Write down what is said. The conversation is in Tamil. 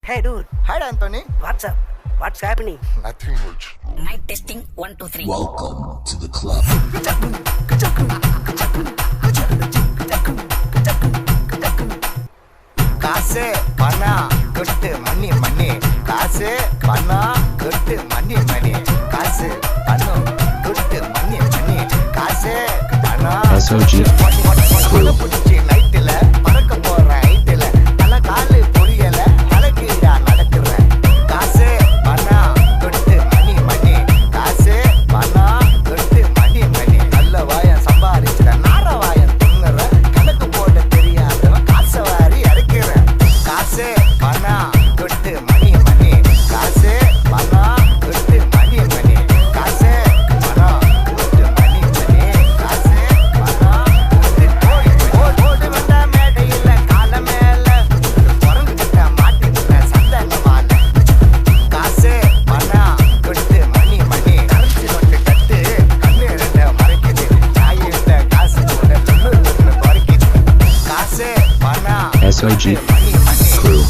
Hey dude, Hi Anthony. what's up? What's happening? Nothing much. Mic testing 1 2 3. Welcome to the club. காசு பணம் கொட்டு மணி மணி காசு பணம் கொட்டு மணி மணி காசு பணம் கொட்டு மணி மணி காசு பணம் SOG crew. பிடிச்சி நைட்டுல பறக்க போற ஹைட்டுல தல காலு புரியல தலைக்கீழா நடக்கிறேன் காசு பணம் கொட்டு மணி மணி காசு பணம் கொட்டு மணி மணி நல்ல வாயம் சம்பாதிச்சிட நார வாயம் தின்னுற கணக்கு போட தெரியாதவன் காசை வாரி இறக்கிறேன் காசு பணம் கொட்டு மணி மணி காசு பணம் கொட்டு மணி மணி காசு பணம் கொட்டு மணி மணி காசு பணம் கொட்டு ஓடு வந்த மேடையில் கால மேல குரங்குகிட்ட மாட்டிக்கிட்ட சந்தனமால காசு பணம் கொட்டு மணி மணி கரைச்சி கொண்டு கட்டு கண்ணு ரெண்ட மறைக்குது தாயிட்ட காசு கூட குறைக்குது காசு பணம் SOG மணி மணி crew.